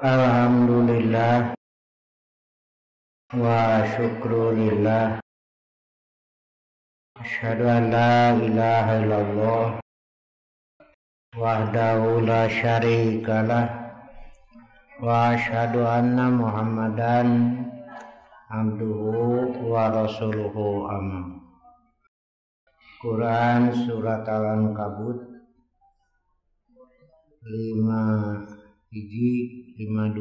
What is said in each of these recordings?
Alhamdulillah wa syukrulillah. Asyhadu an la ilaha illallah wahdahu la syarikalah wa asyhadu anna Muhammadan abduhu wa rasuluhu amma. Quran surat Al-Ankabut 5:52.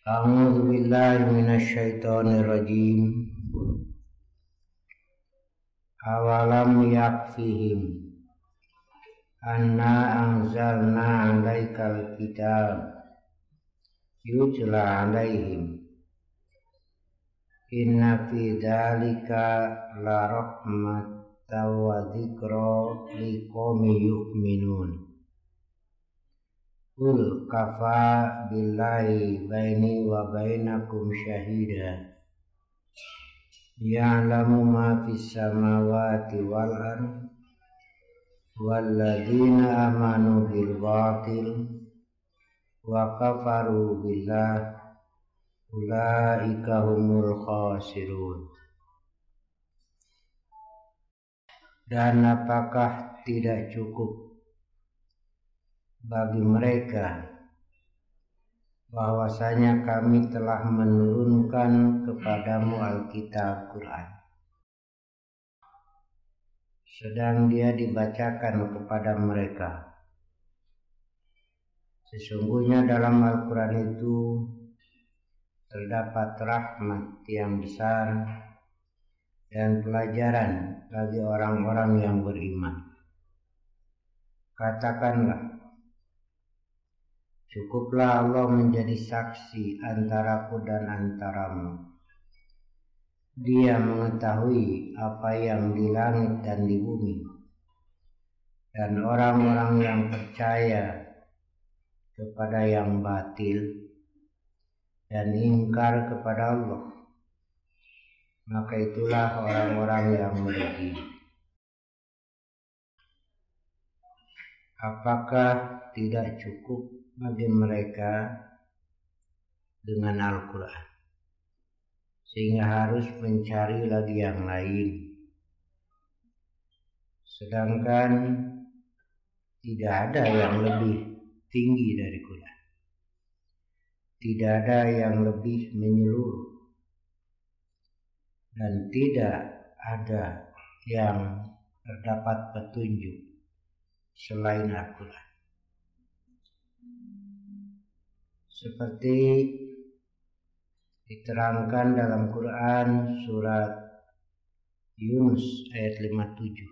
A'udzu billahi minasyaitonir rajim. Awalam yakfihim anna anzalna 'alaikal kitab yutla 'alaihim inna fi dzalika la rahmatan wa dzikra liqaumin yu'minun. Qul kafa billahi baini wa bainakum syahida ya'lamu ma fis samawati wal ardh walladzina amanu bil batil wa kafaru billah ulaika humul khasirun. Dan apakah tidak cukup bagi mereka bahwasanya kami telah menurunkan kepadamu Alkitab Quran, sedang dia dibacakan kepada mereka. Sesungguhnya dalam Al-Quran itu terdapat rahmat yang besar dan pelajaran bagi orang-orang yang beriman. Katakanlah, cukuplah Allah menjadi saksi antaraku dan antaramu. Dia mengetahui apa yang di langit dan di bumi. Dan orang-orang yang percaya kepada yang batil dan ingkar kepada Allah, maka itulah orang-orang yang merugi. Apakah tidak cukup bagi mereka dengan Al-Quran, sehingga harus mencari lagi yang lain? Sedangkan tidak ada yang lebih tinggi dari Quran, tidak ada yang lebih menyeluruh, dan tidak ada yang terdapat petunjuk selain Al-Quran. Seperti diterangkan dalam Quran surat Yunus ayat 57,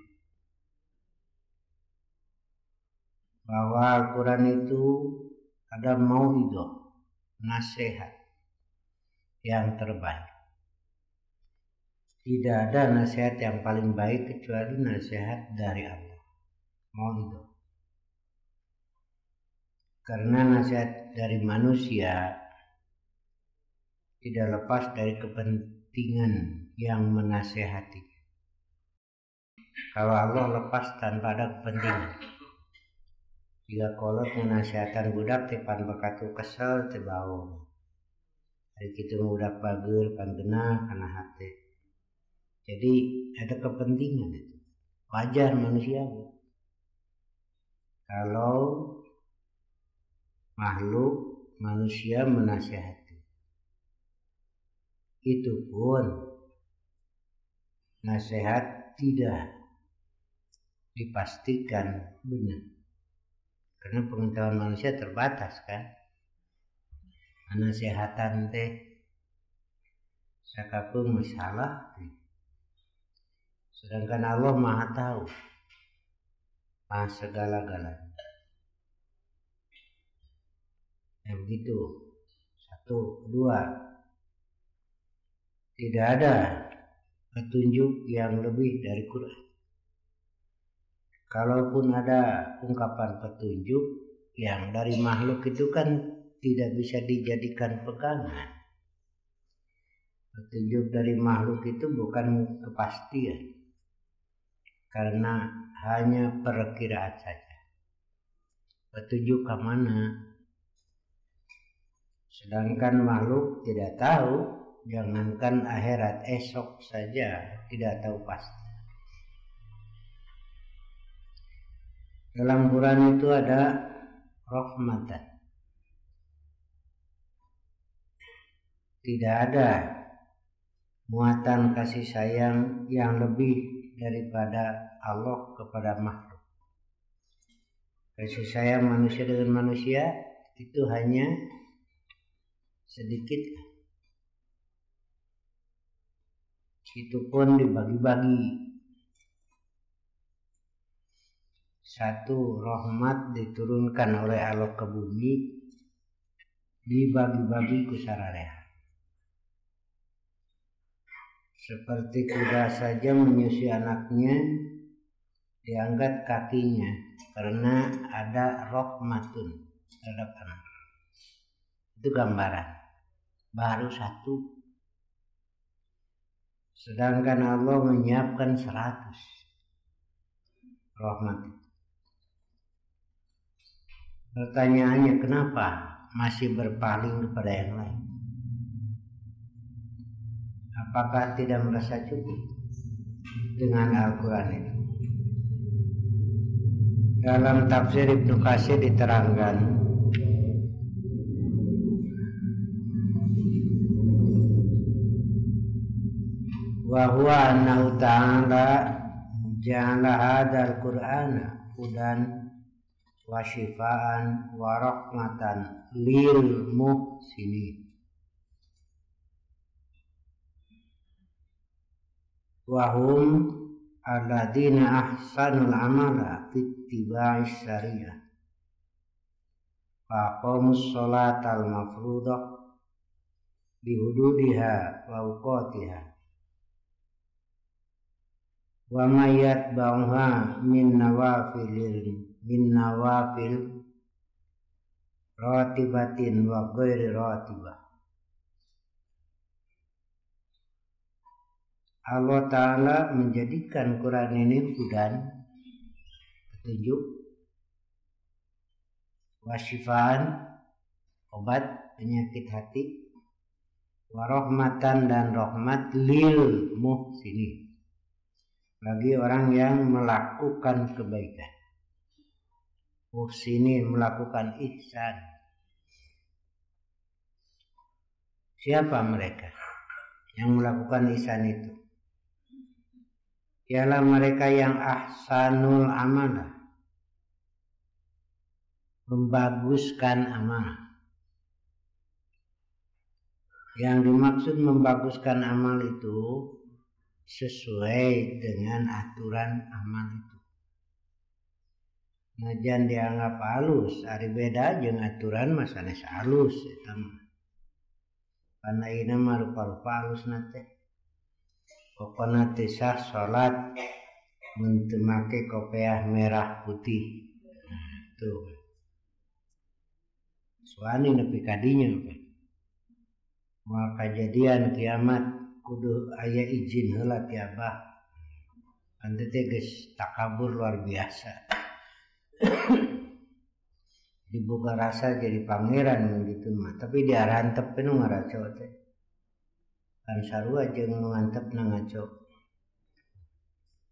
bahwa Al-Quran itu ada mau'idhah, nasihat yang terbaik. Tidak ada nasihat yang paling baik kecuali nasihat dari Allah, mau'idhah. Karena nasihat dari manusia tidak lepas dari kepentingan yang menasehati. Kalau Allah lepas tanpa ada kepentingan. Jika kolot menasihatan budak tepan bekatu kesel tebau. Hari kita budak bager pan genah kana hati. Jadi ada kepentingan itu. Wajar manusia. Kalau makhluk manusia menasihati, itu pun nasihat tidak dipastikan benar, karena pengetahuan manusia terbatas kan. Nasihatan teh sakapun masalah, sedangkan Allah Maha tahu, Maha segala-galanya. Ya begitu. 1, 2. Tidak ada petunjuk yang lebih dari Quran. Kalaupun ada ungkapan petunjuk yang dari makhluk itu kan tidak bisa dijadikan pegangan. Petunjuk dari makhluk itu bukan kepastian, karena hanya perkiraan saja. petunjuk ke mana. Sedangkan makhluk tidak tahu, jangankan akhirat, esok saja tidak tahu pasti. Dalam Quran itu ada rahmatan. Tidak ada muatan kasih sayang yang lebih daripada Allah kepada makhluk. Kasih sayang manusia dengan manusia itu hanya sedikit. Itu pun dibagi-bagi. Satu rahmat diturunkan oleh Allah ke bumi, dibagi-bagi ke sararea. Seperti kuda saja menyusui anaknya, diangkat kakinya karena ada rahmatun terhadap anak. Itu gambaran. Baru satu. Sedangkan Allah menyiapkan 100 rahmat itu. Pertanyaannya, kenapa masih berpaling kepada yang lain? Apakah tidak merasa cukup dengan Al-Quran itu? Dalam tafsir Ibnu Katsir diterangkan, wa huwa annahu ta'ala ja'ala hadzal Qur'ana hudan wa syifaan wa rahmatan lil muhsinin wa hum alladzina ahsanul amala fittiba'is syariah fa aqamus sholatal mafruḍah bihududiha wa awqatiha wa mayat ba'uha min nawafil ratibatin wa ghairi ratibah. Allah Ta'ala menjadikan Quran ini hudan, petunjuk, wasyifaan, obat penyakit hati, warahmatan dan rahmat lil muhsinin, bagi orang yang melakukan kebaikan. Muhsinin, melakukan ihsan. Siapa mereka yang melakukan ihsan itu? Ialah mereka yang ahsanul amalah, membaguskan amal. Yang dimaksud membaguskan amal itu sesuai dengan aturan amal itu. Najan dianggap halus, ari beda jeung aturan mah sanes halus eta mah. Karena ini mah rupa-rupa halus nate. Pokoknya tisah sholat mentemake kopiah merah putih. Tuh. Suani nepi kadinya apa? Moal kejadian kiamat kudu aya izin heula ti Abah. Ante teh geus takabur luar biasa. Dibuka rasa jadi pangeran gitu mah, tapi diarantep nu ngaraco teh. Kan sarua jeung nu ngantepna ngaco.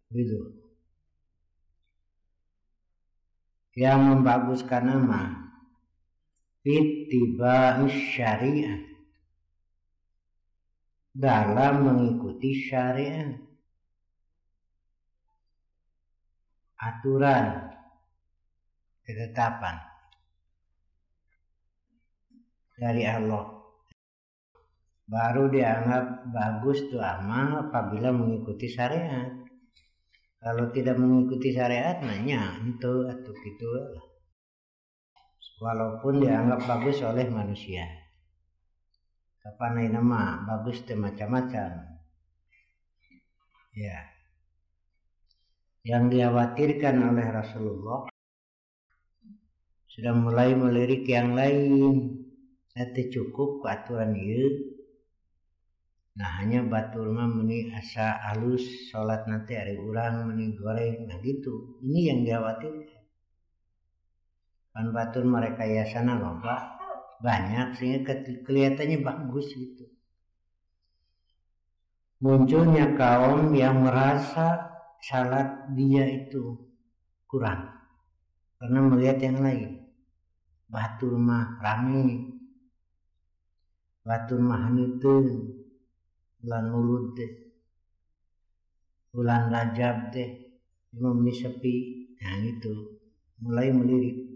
Gitu. Yang membaguskan nama ittiba'us syariah, dalam mengikuti syariat, aturan, ketetapan dari Allah. Baru dianggap bagus tuh amal apabila mengikuti syariat. Kalau tidak mengikuti syariat, nanya itu atau gitu. Walaupun dianggap bagus oleh manusia. Kapan nama bagus teh macam-macam. Ya. Yang dikhawatirkan oleh Rasulullah sudah mulai melirik yang lain. Nanti cukup ke aturan ieu. Nah hanya batur mah meni asa halus salat nanti hari urang meni goreng, nah gitu. Ini yang dikhawatirkan. Pan batur mereka yasana loba banyak sehingga kelihatannya bagus gitu. Munculnya kaum yang merasa salat dia itu kurang karena melihat yang lain. Batur mah rame, batur mah haneuteun, bulan Mulud teh, bulan Rajab teh, imam sepi, nah gitu, mulai melirik.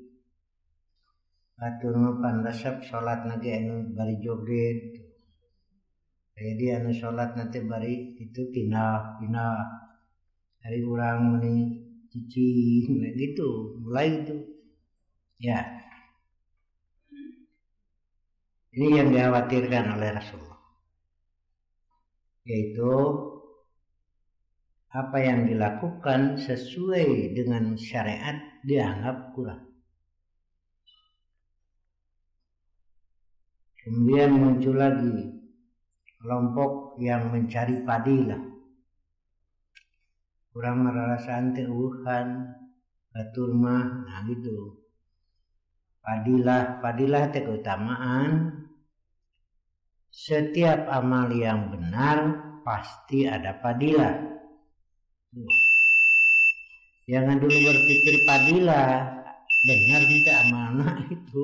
Batur mah pan resep sholat nanti anu bari joget, jadi anu sholat nanti bari itu pindah, hari urang meni cici, gitu, mulai itu, ya. Ini yang dikhawatirkan oleh Rasulullah, yaitu apa yang dilakukan sesuai dengan syariat dianggap kurang. Kemudian muncul lagi kelompok yang mencari padilah. Kurang merasaan teuhan, batur mah, nah gitu. Padilah teh keutamaan. Setiap amal yang benar pasti ada padilah. Jangan dulu berpikir padilah benar kita amanah itu.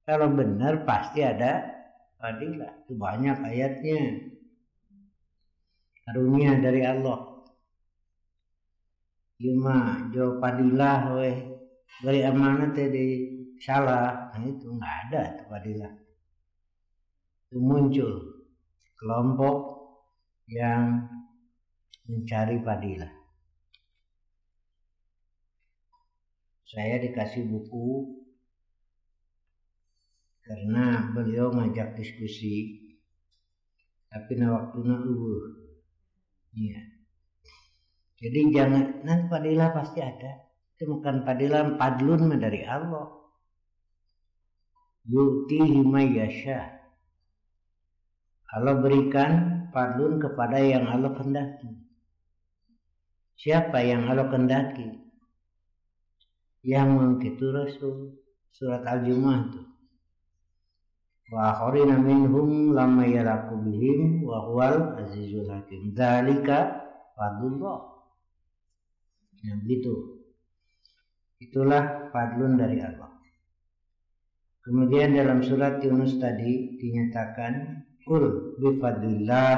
Kalau benar pasti ada padilah. Itu banyak ayatnya. Karunia dari Allah. Cuma jauh padilah weh dari amanah tadi salah. Nah itu nggak ada itu padilah. Itu muncul kelompok yang mencari padilah. Saya dikasih buku karena beliau ngajak diskusi, tapi waktuna ya. Jadi jangan nanti padilah pasti ada. Itu bukan padilah, padlun dari Allah. Yu'tihi may yasha. Allah berikan padlun kepada yang Allah kehendaki. Siapa yang Allah kehendaki? Yang mengikuti Rasul. Surat Al-Jumu'ah itu. Wa akharina minhum lamma yalaku bihim wa huwal azizul hakim. Dzalika fadlullah. Yang begitu. Itulah padlun dari Allah. Kemudian dalam surat Yunus tadi dinyatakan Qul bifadlillah,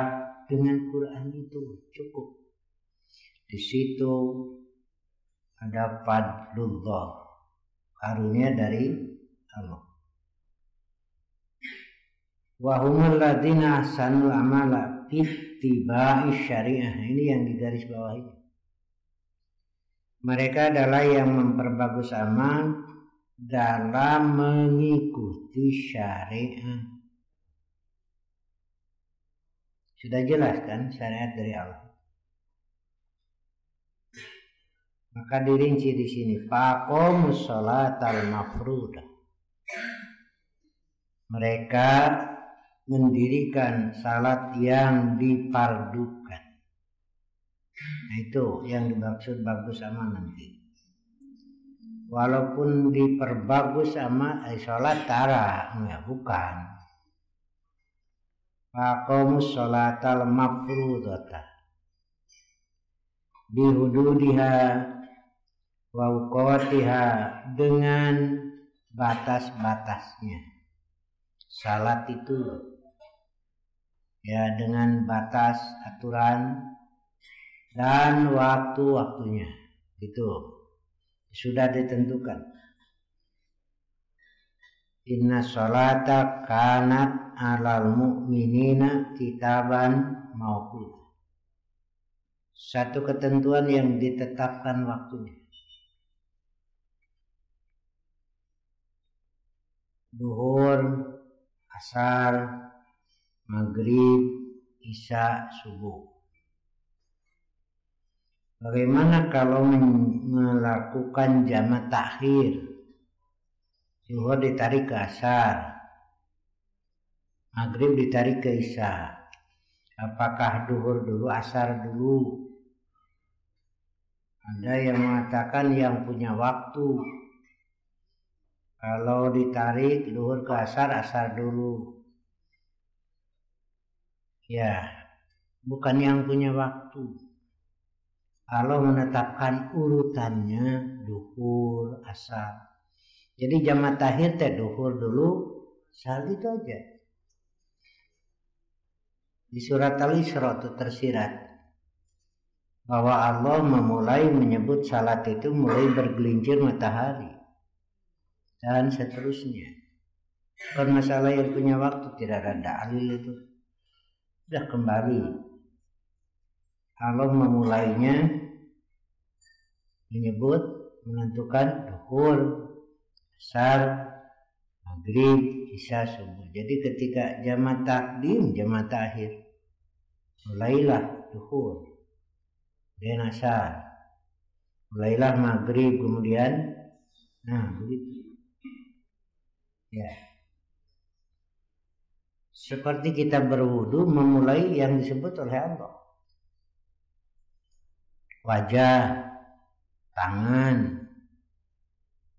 dengan Quran itu cukup. Di situ ada fadlullah, karunia dari Allah. Wa humul ladzina ahsanul amala bittiba'i syariah. Ini yang digaris bawahi. Mereka adalah yang memperbagus amal dalam mengikuti syariat. Sudah jelas kan syariat dari Allah. Maka dirinci di sini faqamus sholatal mafrudah. Mereka mendirikan salat yang dipardukan. Nah itu yang dimaksud bagus amal nanti. Walaupun diperbagus amal salat tara, ya bukan. Faqamus sholatal mafrudata bihududiha wa uqatiha, dengan batas-batasnya. Salat itu ya dengan batas aturan dan waktu-waktunya. Itu sudah ditentukan. Inna sholata kanat alal mu'minina kitaban mauquta. Satu ketentuan yang ditetapkan waktunya. Duhur, asar, maghrib, isya, subuh. Bagaimana kalau melakukan jamak takhir? Zuhur ditarik ke asar, maghrib ditarik ke isya. Apakah duhur dulu, asar dulu? Ada yang mengatakan yang punya waktu Kalau ditarik duhur ke asar, asar dulu. Ya, bukan yang punya waktu. Allah menetapkan urutannya duhur, asar. Jadi jamaah takhir teh duhur dulu, asar gitu aja. Di surat Al-Isra itu tersirat bahwa Allah memulai menyebut salat itu mulai bergelincir matahari dan seterusnya. Bukan masalah yang punya waktu, tidak ada dalil itu. Sudah kembali. Allah memulainya menyebut menentukan duhur, asar, maghrib, isya, subuh. Jadi ketika jamaah takdim, jamaah takhir, mulailah duhur, kemudian asar, mulailah maghrib, kemudian, nah begitu. Ya, seperti kita berwudu memulai yang disebut oleh Allah. Wajah, tangan,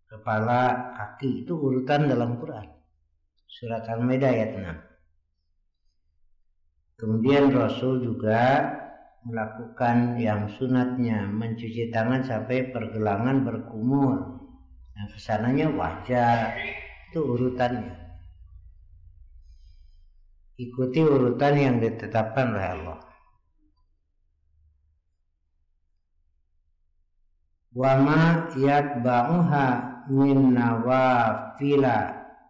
kepala, kaki itu urutan dalam Quran. Surat Al-Maidah ayat 6. Kemudian Rasul juga melakukan yang sunatnya mencuci tangan sampai pergelangan berkumur. Nah, kesananya wajah itu urutannya. Ikuti urutan yang ditetapkan oleh Allah. Wa ma yatba'uha min nawafila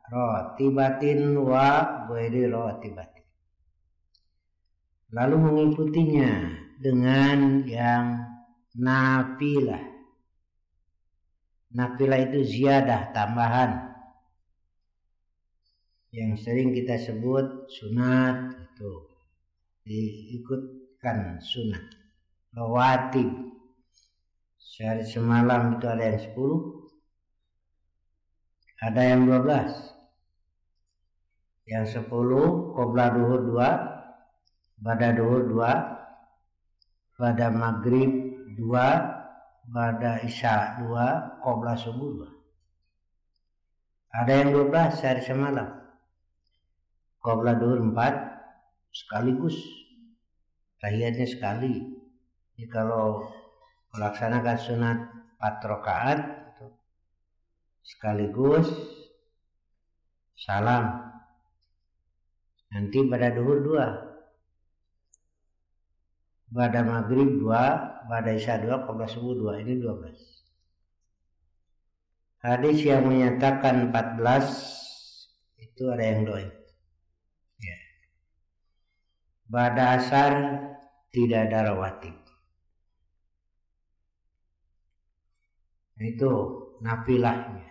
ratibatin wa ghairi ratibatin. Lalu mengikutinya dengan yang nafilah. Nafilah itu ziyadah, tambahan. Yang sering kita sebut sunat itu diikutkan sunat. Rawatib. Sehari semalam itu ada yang 10, ada yang 12. Yang 10 qobla duhur 2, ba'da duhur 2, ba'da maghrib 2, ba'da isya 2, qobla subuh 2. Ada yang 12 sehari semalam. Qobla duhur 4 sekaligus, tahiyatnya sekali. Jadi kalau melaksanakan sunat 4 rakaat sekaligus salam. Nanti pada duhur 2, pada maghrib 2, pada isya 2, qobla subuh 2. Ini 12. Hadis yang menyatakan 14 itu ada yang dhaif. Ya. Pada asar tidak ada rawatib. Itu nafilahnya.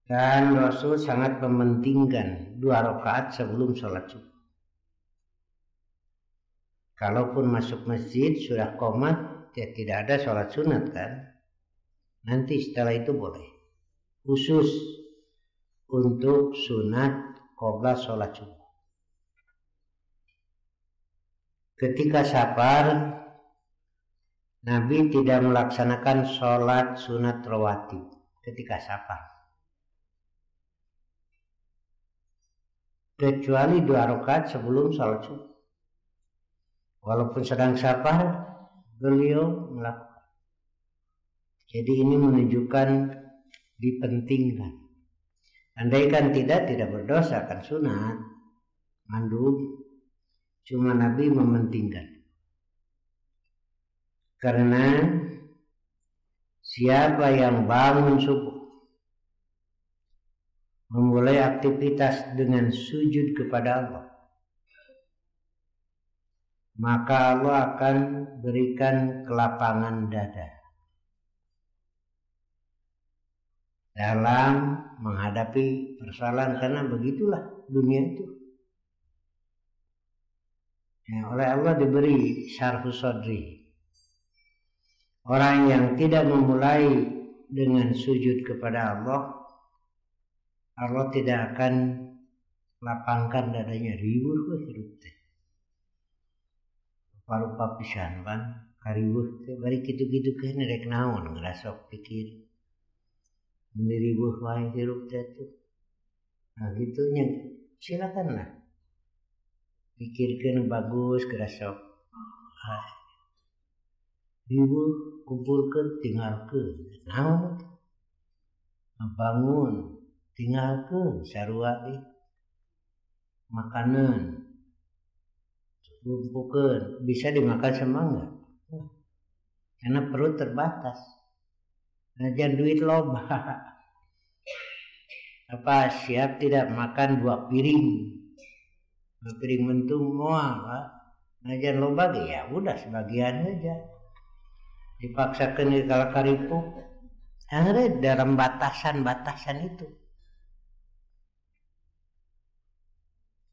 Dan Rasul sangat mementingkan 2 rakaat sebelum sholat subuh. Kalaupun masuk masjid sudah qomat, ya tidak ada sholat sunat kan. Nanti setelah itu boleh. Khusus untuk sunat qobla sholat subuh. Ketika safar, Nabi tidak melaksanakan sholat sunat rawatib ketika safar. Kecuali 2 rakaat sebelum sholat subuh. Walaupun sedang safar, beliau melakukan. Jadi ini menunjukkan dipentingkan. Andaikan tidak berdosa kan sunat, mandub. Cuma Nabi mementingkan. Karena siapa yang bangun subuh memulai aktivitas dengan sujud kepada Allah, maka Allah akan berikan kelapangan dada dalam menghadapi persoalan, karena begitulah dunia itu. Ya, oleh Allah diberi syarhus sadri. Orang yang tidak memulai dengan sujud kepada Allah, Allah tidak akan lapangkan dadanya. Riweuh we hirup teh. Parupa pisan pan kariweuh teh bari kitu-kitu kene rek naon ngerasa pikir. mendiribuh wae hirup teh tuh. Nah gitunya silakan lah pikirkan bagus kerasok ribuh kumpulkan tinggalkan naon bangun tinggalkan sarua deh makanan lumpuhkan bisa dimakan semua enggak karena perut terbatas najan duit loba apa siap tidak makan 2 piring mentung mual Pak. Najan loba ya udah sebagian aja dipaksakan ke kalau karipuk akhirnya dalam batasan itu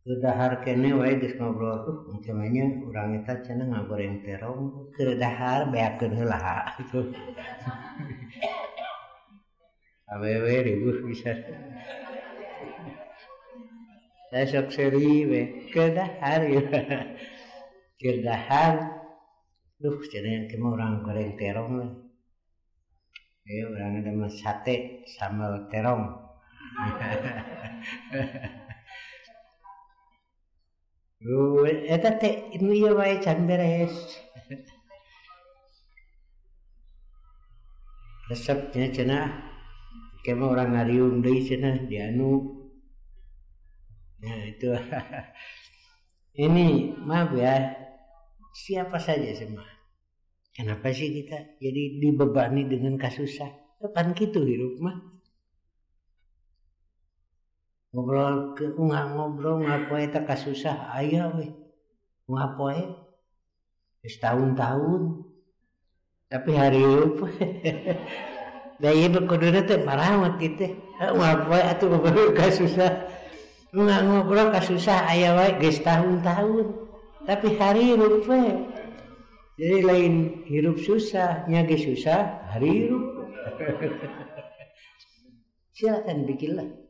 kedahar kene wae geus ngobrol tuh macamnya urang eta cenah ngagoreng terong kedahar beakeun heula gitu awewe ribuh bisa saya sok seri we kedahar ya kedahar duh cenah ke orang goreng terong we urang ada mah sate sambal terong eta teh nu ieu wae can beres resepnya cenah kemah orang ngariung deui cenah di anu nah itu ini maaf ya siapa saja semua kenapa sih kita jadi dibebani dengan kasusah kapan gitu hirup mah ngobrol ngapoe eta kasusah aya we ngapoe geus tahun-tahun tapi hari hirup da ieu kuduna teh marawat kitu ngapoe atuh ngobrol kasusah ngobrol kasusah aya wae geus tahun-tahun tapi hari hirup we jadi lain hirup susah nya ge susah hari hirup silakan bikinlah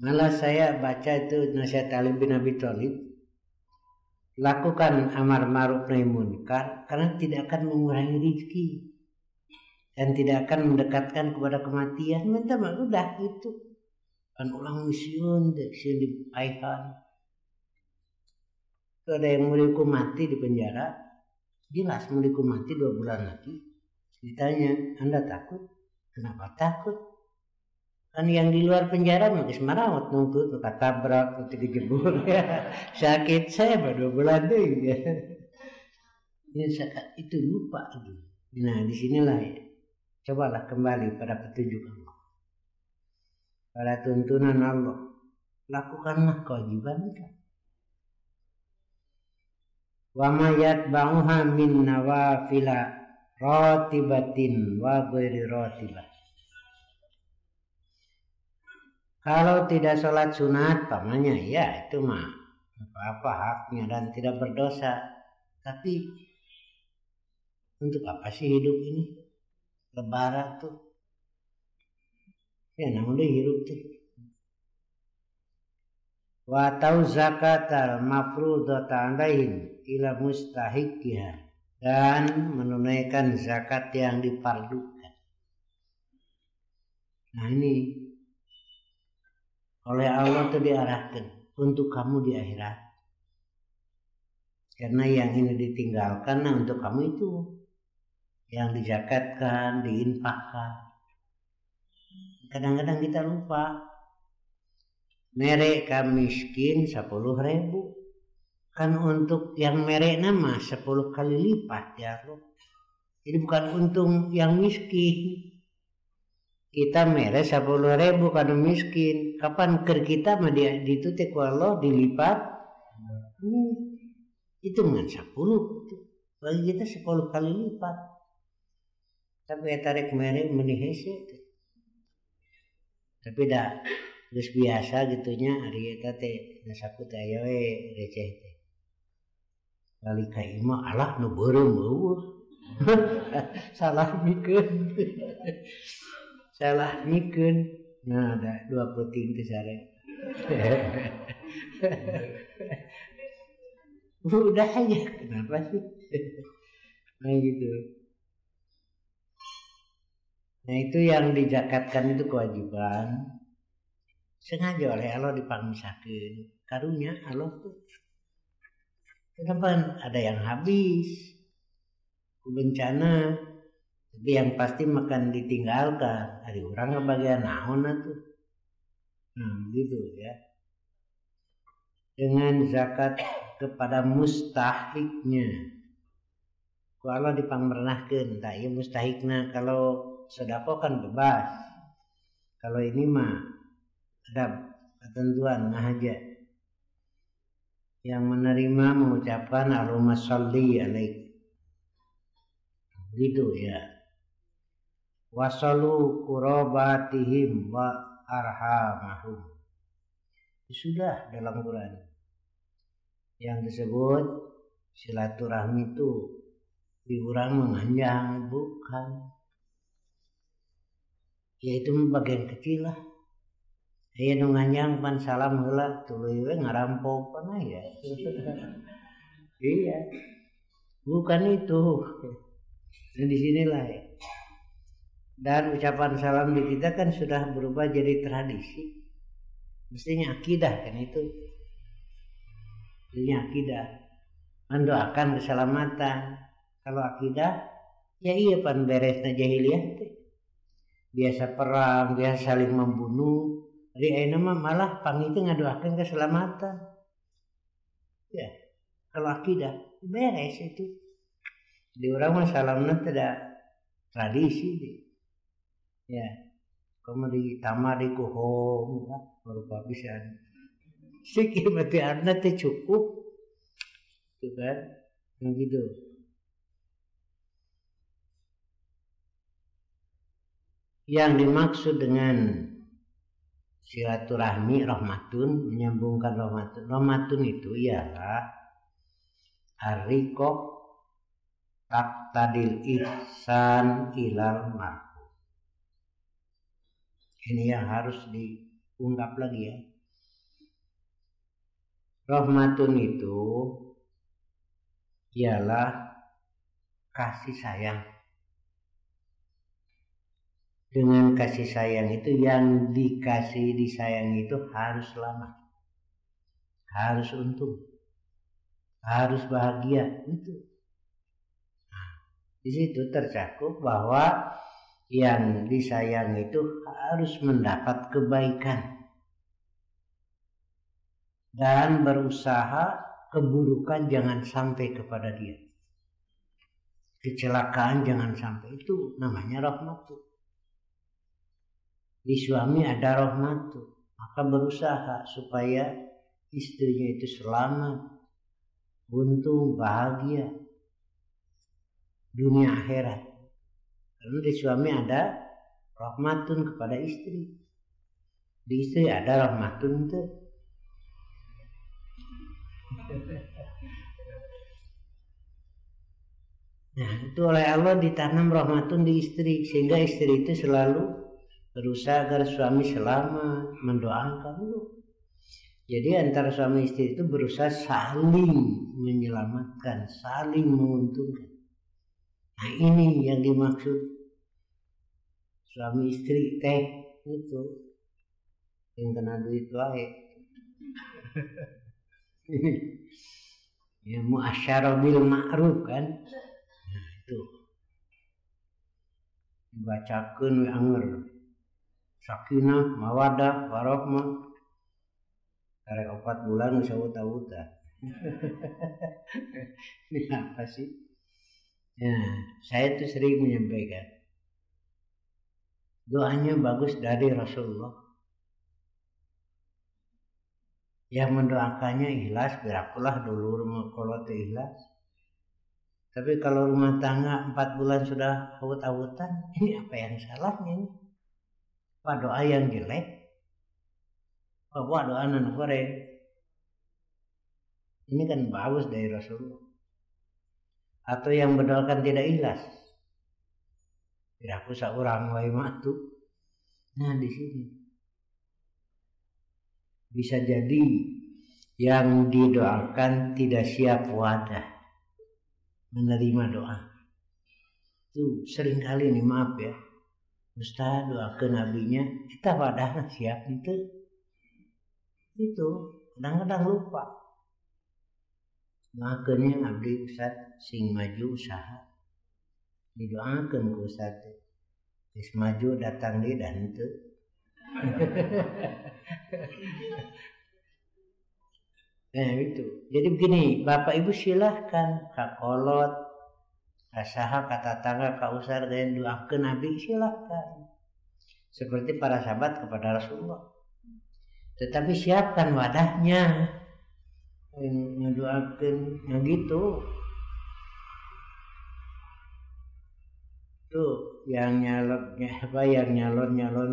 malah saya baca itu nasihat Ali bin Abi Thalib lakukan amar ma'ruf nahi munkar karena tidak akan mengurangi rezeki dan tidak akan mendekatkan kepada kematian minta mah udah itu kan ulang sieun dipaihan ada yang mau dihukum mati di penjara jelas mau dihukum mati 2 bulan lagi ditanya Anda takut kenapa takut kan yang di luar penjara mah geus marawat nuntut katabrak nuntut dijebur ya sakit saya baru 2 bulan deui ya itu lupa gitu. Nah disinilah ya cobalah kembali pada petunjuk Allah pada tuntunan Allah lakukanlah kewajiban kita wa ma yatba'uha min nawafila ratibatin wa ghairi ratibah kalau tidak sholat sunat pamannya ya itu mah apa haknya dan tidak berdosa tapi untuk apa sih hidup ini lebaran tuh ya namun dia hidup tuh wa tau zakatal mafrudata alaihim ila mustahiqiha dan menunaikan zakat yang dipardukan nah ini oleh Allah itu diarahkan untuk kamu di akhirat karena yang ini ditinggalkan nah untuk kamu itu yang dizakatkan diinfakkan kadang-kadang kita lupa merek miskin 10.000 kan untuk yang merek nama 10 kali lipat ya Allah jadi bukan untung yang miskin kita merek 10.000 karena miskin kapan ker kita mah ditutik Allah dilipat itu dengan 10 bagi kita 10 kali lipat tapi tarik merek menihese tapi dah terus biasa gitunya hari eta teh da sakutu aya we receh teh kali ka imah alah nu beureum eueuh salah mikeun nah ada 2 peuting teh sare udah aja kenapa sih nah gitu Nah itu yang dizakatkan itu kewajiban sengaja oleh Allah dipangmisakeun. Karunya Allah tuh kenapa ada yang habis bencana, tapi yang pasti makan ditinggalkan. Ada orang kebagian naon atuh. Gitu ya. Dengan zakat kepada mustahiknya. Kalau dipangmernahkeun, tak ieu mustahikna. Kalau sedekah kan bebas. Kalau ini mah ada ketentuan aja. Yang menerima mengucapkan Allahumma sholli alaik. Gitu ya. Wasalu qurabatihim wa arhamahum. Sudah dalam Quran. Yang disebut silaturahmi itu diurang menganjang, bukan. Ya itu bagian kecil lah. Ya nu nganjang pan salam heula tuluy we ngarampok pan ya. Iya. Bukan itu. Dan di sinilah ya. Dan ucapan salam di kita kan sudah berubah jadi tradisi. Mestinya akidah kan itu. Mestinya akidah. Mendoakan keselamatan. Kalau akidah, ya iya pan beresna jahiliyah teh. Biasa perang, biasa saling membunuh. Jadi ayeuna mah malah pangitu ngadoakeun keselamatan. Ya, kalau akidah beres itu. Di orang mah salamna tidak tradisi deh. Ya, kamu di tamar di kuhong, berupa bisa. Sikit berarti arna teh cukup, itu kan, gitu. Yang dimaksud dengan silaturahmi rahmatun, menyambungkan rahmatun. Rahmatun itu ialah ariqoh taqtadil ihsan ilal marhum. Ini yang harus diungkap lagi ya. Rahmatun itu ialah kasih sayang. Dengan kasih sayang itu yang dikasih disayang itu harus selamat, harus untung, harus bahagia itu. Nah, di situ tercakup bahwa yang disayang itu harus mendapat kebaikan dan berusaha keburukan jangan sampai kepada dia, kecelakaan jangan sampai. Itu namanya rahmat. Di suami ada rahmat, maka berusaha supaya istrinya itu selamat, untung, bahagia dunia akhirat. Karena di suami ada rahmatun kepada istri, di istri ada rahmatun itu. Nah itu oleh Allah ditanam rahmatun di istri, sehingga istri itu selalu berusaha agar suami selamat, mendoakan lu. Jadi antara suami istri itu berusaha saling menyelamatkan, saling menguntungkan. Nah ini yang dimaksud suami istri teh itu yang kena duit wae. Ya muasyarah bil ma'ruf kan. Nah itu dibacakeun we anger. Sakinah, mawadah, warahmah. Karek 4 bulan bisa wuta-wuta. Ini apa sih? Ya, saya tuh sering menyampaikan doanya bagus dari Rasulullah. Yang mendoakannya ikhlas, berakulah dulu rumah kalau itu ikhlas. Tapi kalau rumah tangga 4 bulan sudah awut-awutan, ini apa yang salahnya ini? Apa doa yang jelek? Apa doa anak goreng? Ini kan bagus dari Rasulullah. Atau yang berdoakan tidak ikhlas. Tidak aku seorang wae matu. Nah di sini bisa jadi yang didoakan tidak siap wadah menerima doa. Itu seringkali nih maaf ya. Ustaz doakeun abinya kita wadahna siap henteu. Itu kadang-kadang lupa. Doakeunnya abdi Ustaz sing maju usaha. Didoakeun ku Ustaz. Geus maju datang di dan henteu. Nah itu. Jadi begini, Bapak Ibu silahkan kakolot, kasaha, kata tangga, kausar dan doakeun abdi silahkan. Seperti para sahabat kepada Rasulullah. Tetapi siapkan wadahnya. Ngedoakeun gitu. Tuh yang nyalon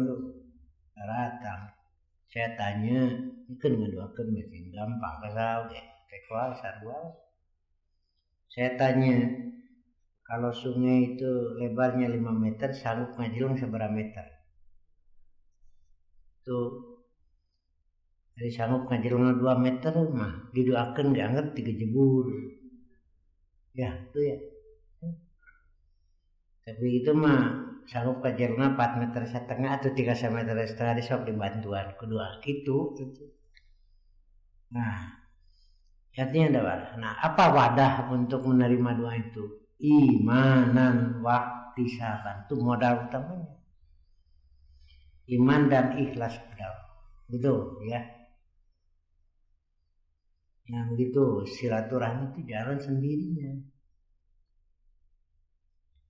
tuh datang. Saya tanya, kan ngedoakeun masih gampang kasau ge. Tekwa sarua. Saya tanya, kalau sungai itu lebarnya 5 meter, sanggup ngajilung seberapa meter? Tuh, dari sanggup ngajilung 2 meter mah, didoakeun gak ngerti kejebur. Ya, itu ya. Tapi itu mah sanggup ngajilung 4 meter setengah atau 3 meter setengah disok dibantuan kedua gitu. Nah, artinya ada wadah. Nah, apa wadah untuk menerima doa itu? Imanan wahtisaban, itu modal utamanya. Iman dan ikhlas berdoa. Gitu ya. Nah begitu, silaturahmi itu jalan sendirinya.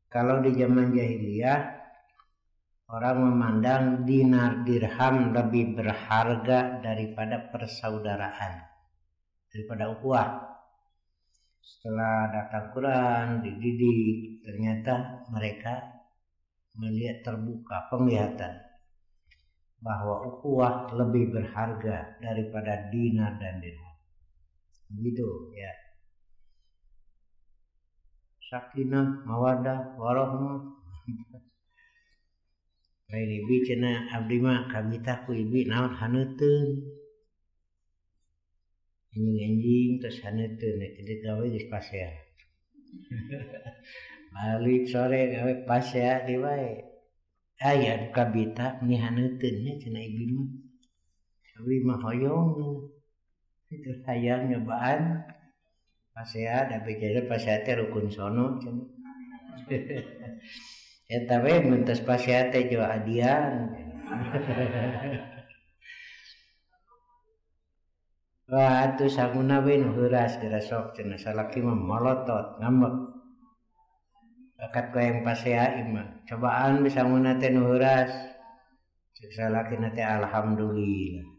Kalau di zaman jahiliyah, orang memandang dinar dirham lebih berharga daripada persaudaraan, daripada ukhuwah. Setelah datang Quran, dididik, ternyata mereka melihat terbuka penglihatan bahwa ukhuwah lebih berharga daripada dinar dan dirham. Begitu ya. Sakinah, mawadah, warahmah. Lain ibi cenah abdi mah kabita ku ibi naon haneuteun. Anjing terus haneuteun jadi gawe geus pasea. Balik sore gawe pasea di wae. Aya kabita meni haneuteun nya cenah ibi mah. Abdi mah hoyong. Itu hayang nyobaan. Pasea da bejajar pasea teh rukun sono cenah. Eta we mun tos pasea teh jo adian. Wah atuh sanguna we nu heuras geura sok cenah salaki mah molotot ngambek. Bakat goyang pasea imah. Cobaan bisa sanguna teh nu heuras. Cek salakina teh alhamdulillah.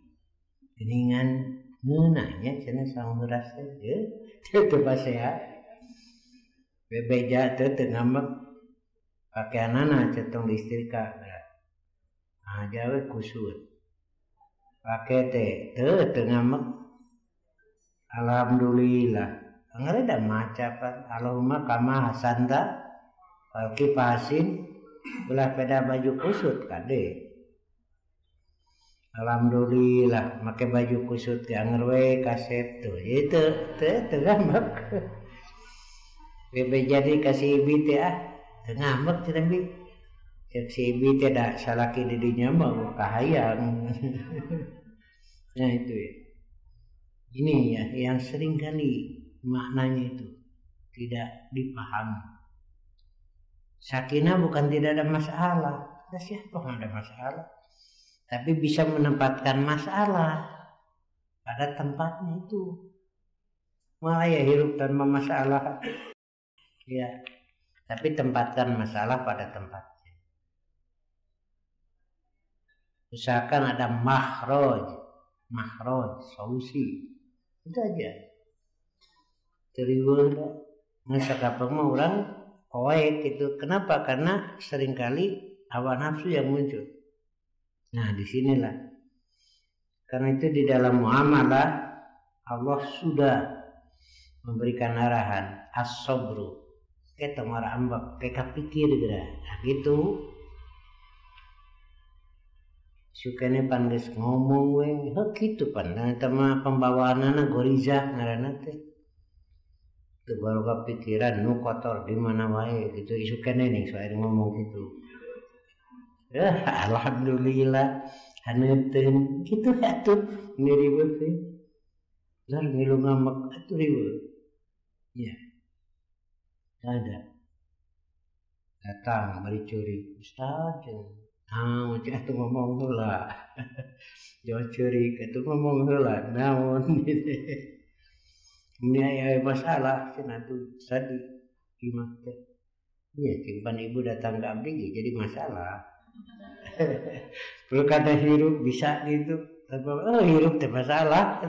Geningan ngeunahnya cenah sang heuras teh. Teu pasea. Bebeja teu ngambek. Pakaianana cetong disetrika. Nah jawe kusut. Pake teh teu ngambek. Alhamdulillah. Ngareda maca pan Allahumma kama hasanta wal kifasin ulah peda baju kusut kade. Alhamdulillah make baju kusut ge anger we kasep tuh. Itu teu ngambek. Bebe jadi kasih ibi teh teu ngambek cenah bi. Cek si ibi teh da salaki di dinya mah kahayang. Nah itu ya. Ini ya yang sering kali maknanya itu tidak dipahami. Sakinah bukan tidak ada masalah. Ada siapa yang ada masalah? Tapi bisa menempatkan masalah pada tempatnya itu. Malah ya hidup tanpa masalah. Ya, tapi tempatkan masalah pada tempatnya. Usahakan ada makhraj, solusi. Itu aja. Teriweuh masa kapang mah orang poek gitu. Kenapa? Karena seringkali hawa nafsu yang muncul. Nah, disinilah. Karena itu di dalam muamalah Allah sudah memberikan arahan as-sabru. Kita marah ambak, kita pikir geura. Nah, gitu. Sukanya pan geus ngomong we, heuh kitu pan. Eta mah pembawaanna goriza ngaranna teh. Teu baru pikiran nu kotor di mana wae gitu isukene nih soal ngomong gitu. Alhamdulillah haneuteun kitu atuh ngiribut teh lar ngilu ngamek atuh ribut ya ada datang bari curi Ustaz cek atuh ngomong heula jauh curi atuh ngomong heula naon gitu ini aya masalah cenah tuh tadi gimana teh iya cing pan ibu datang ke abdi jadi masalah perlu kata hirup bisa gitu hirup teh masalah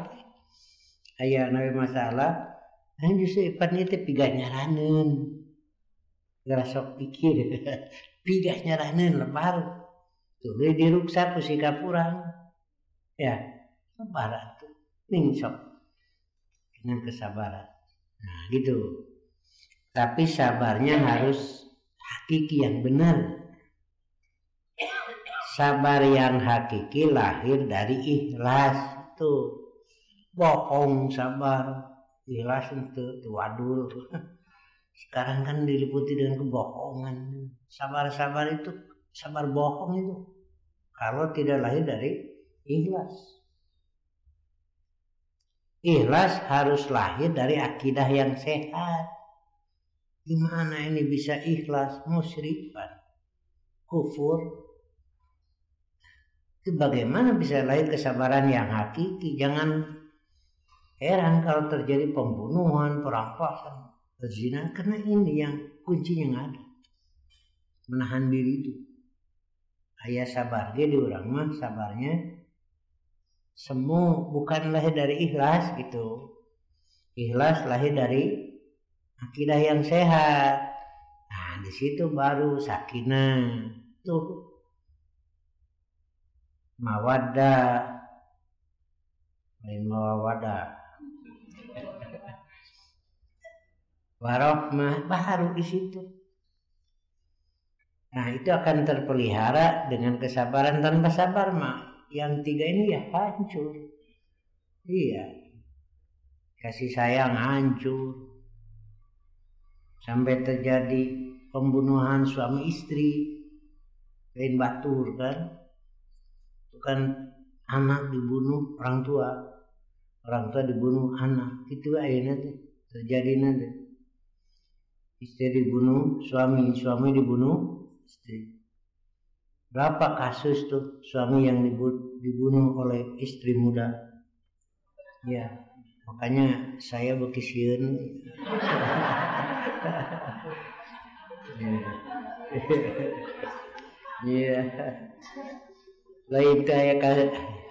aya nawe masalah justru ipan itu pigah nyaraneun ngerasok pikir pigah nyaraneun lebar tuh diruksa ku sikap urang ya lebar tuh ning sok dengan kesabaran nah gitu tapi sabarnya harus hakiki yang benar. Sabar yang hakiki lahir dari ikhlas itu bohong sabar ikhlas itu wadul sekarang kan diliputi dengan kebohongan sabar itu sabar bohong itu kalau tidak lahir dari ikhlas harus lahir dari akidah yang sehat. Gimana ini bisa ikhlas musyrikan kufur itu bagaimana bisa lahir kesabaran yang hakiki? Jangan heran kalau terjadi pembunuhan, perampasan, perzinahan karena ini yang kuncinya ada. Menahan diri itu. Aya sabar ge di urang mah sabarnya semu bukan lahir dari ikhlas gitu. Ikhlas lahir dari akidah yang sehat. Nah, di situ baru sakinah. Tuh mawaddah warahmah baru di situ. Nah itu akan terpelihara dengan kesabaran. Tanpa sabar mah yang tiga ini ya hancur. Iya, kasih sayang hancur sampai terjadi pembunuhan suami istri lain batur kan. Kan anak dibunuh orang tua dibunuh anak itu akhirnya terjadi nanti istri dibunuh suami dibunuh istri berapa kasus tuh suami yang dibunuh oleh istri muda ya makanya saya bekisieun iya lain kayak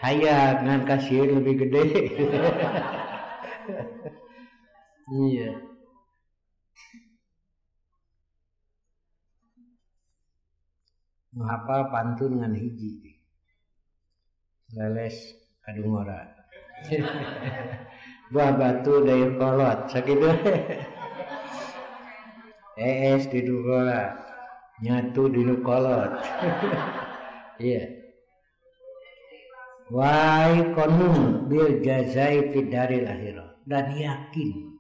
hayang ngan kasih lebih gede iya menghafal pantun ngan hiji leles kadungora buah batu dari kolot sakitu di dukora nyatu di kolot iya Wai konun bil jazai fid daril akhirah dan yakin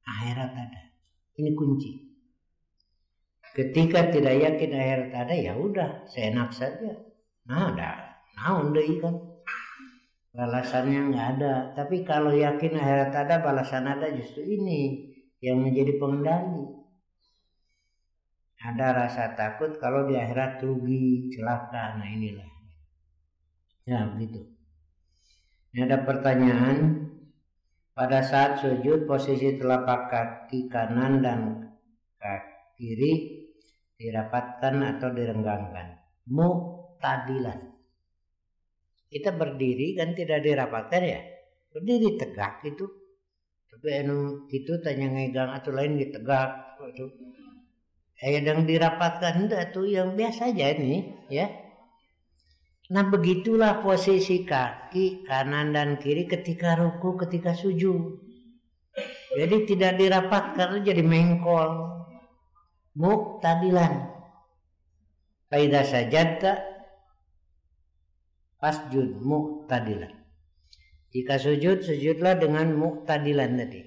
akhirat ada. Ini kunci. Ketika tidak yakin akhirat ada ya udah seenak saja. Nah ada, naon deui kan. Balasannya nggak ada. Tapi kalau yakin akhirat ada balasan ada justru ini yang menjadi pengendali. Ada rasa takut kalau di akhirat rugi celaka. Nah inilah. Ya begitu. Ini ada pertanyaan. Pada saat sujud posisi telapak kaki kanan dan kaki kiri dirapatkan atau direnggangkan. Mu'tadilan. Kita berdiri kan tidak dirapatkan ya. Berdiri tegak itu. Tapi anu itu tanya ngegang atau lain ditegak. Yang dirapatkan itu yang biasa aja nih ya. Nah begitulah posisi kaki kanan dan kiri ketika ruku, ketika sujud. Jadi tidak dirapatkan jadi mengkol. Muqtadilan. Faida sajadta fasjud muqtadilan. Jika sujud, sujudlah dengan muqtadilan tadi.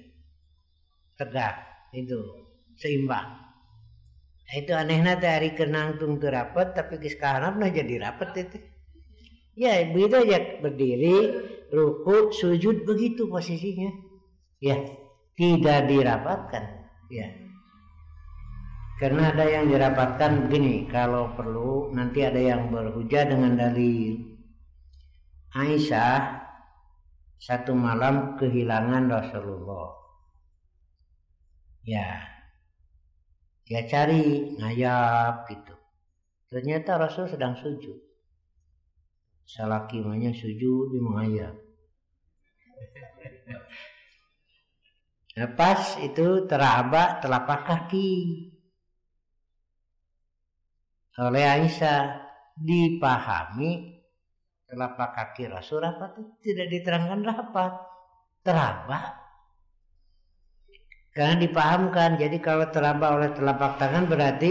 Tegak, itu seimbang. Itu anehna teh ari kenangtung teu rapet tapi geus kahanapna jadi rapet itu. Ya begitu aja, berdiri, ruku, sujud, begitu posisinya. Ya, tidak dirapatkan. Ya. Karena ada yang dirapatkan begini, kalau perlu nanti ada yang berhujah dengan dalil. Aisyah satu malam kehilangan Rasulullah. Ya, dia cari, ngayap gitu. Ternyata Rasul sedang sujud. Salaki mahnya sujud, dia mengayap. Lepas itu teraba telapak kaki oleh Aisyah, dipahami telapak kaki Rasul rapat, tidak diterangkan rapat, teraba. Karena dipahamkan, jadi kalau teraba oleh telapak tangan berarti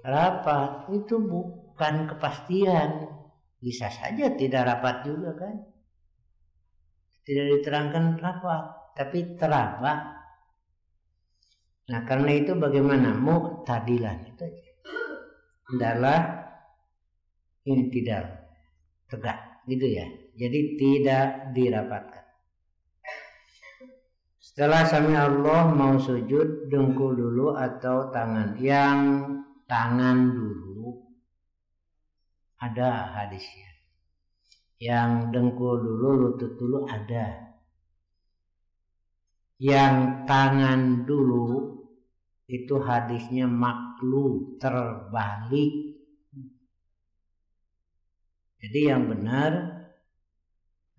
rapat. Itu bukan kepastian, bisa saja tidak rapat juga kan. Tidak diterangkan rapat, tapi teraba. Nah karena itu bagaimana? Mu'tadilan itu aja. Adalah ini tidak tegak gitu ya. Jadi tidak dirapatkan. Setelah sami Allah mau sujud, dengkul dulu atau tangan? Yang tangan dulu ada hadisnya. Yang dengkul dulu, lutut dulu ada. Yang tangan dulu itu hadisnya maklu, terbalik. Jadi yang benar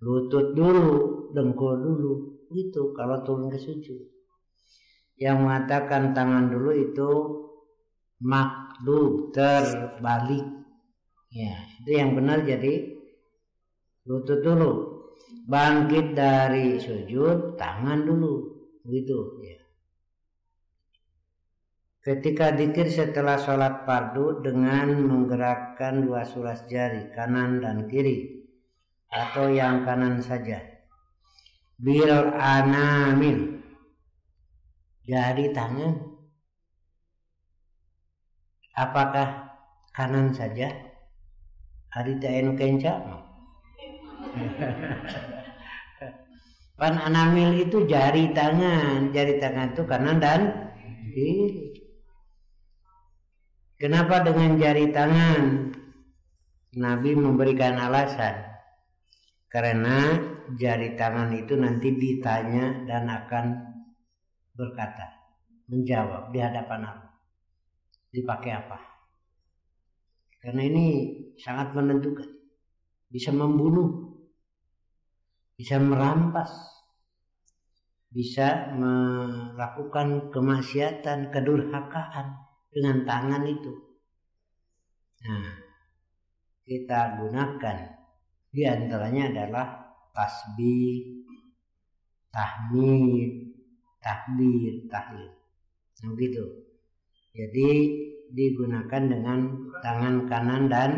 lutut dulu, dengkul dulu. Itu kalau turun ke sujud. Yang mengatakan tangan dulu itu maklu, terbalik. Ya, itu yang benar jadi lutut dulu. Bangkit dari sujud, tangan dulu. Begitu ya. Ketika dzikir setelah sholat fardu dengan menggerakkan dua sulas jari kanan dan kiri atau yang kanan saja. Bil anamil, jari tangan. Apakah kanan saja? Ari teh anu kenca. Pan anamil itu jari tangan itu kanan dan kiri. Kenapa dengan jari tangan? Nabi memberikan alasan. Karena jari tangan itu nanti ditanya dan akan berkata, menjawab di hadapan Allah. Dipakai apa? Karena ini sangat menentukan. Bisa membunuh, bisa merampas, bisa melakukan kemaksiatan, kedurhakaan dengan tangan itu. Nah, kita gunakan di antaranya adalah tasbih, tahmid, takbir, tahlil. Nah, begitu. Jadi digunakan dengan tangan kanan dan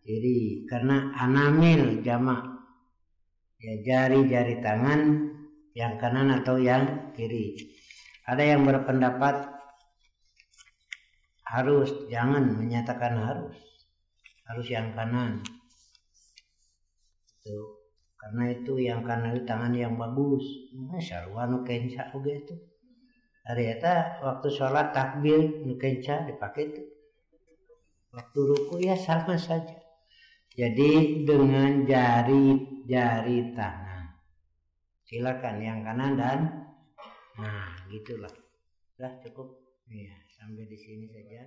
kiri karena anamil jamak. Ya, jari-jari tangan yang kanan atau yang kiri. Ada yang berpendapat harus, jangan menyatakan harus yang kanan. Itu karena itu yang kanan itu tangan yang bagus. Sarua nu kenca oge itu. Ari eta waktu sholat takbir nu kenca dipakai itu. Waktu ruku ya sama saja. Jadi dengan jari tangan. Silakan yang kanan dan nah gitulah. Sudah cukup. Iya, sampai di sini saja.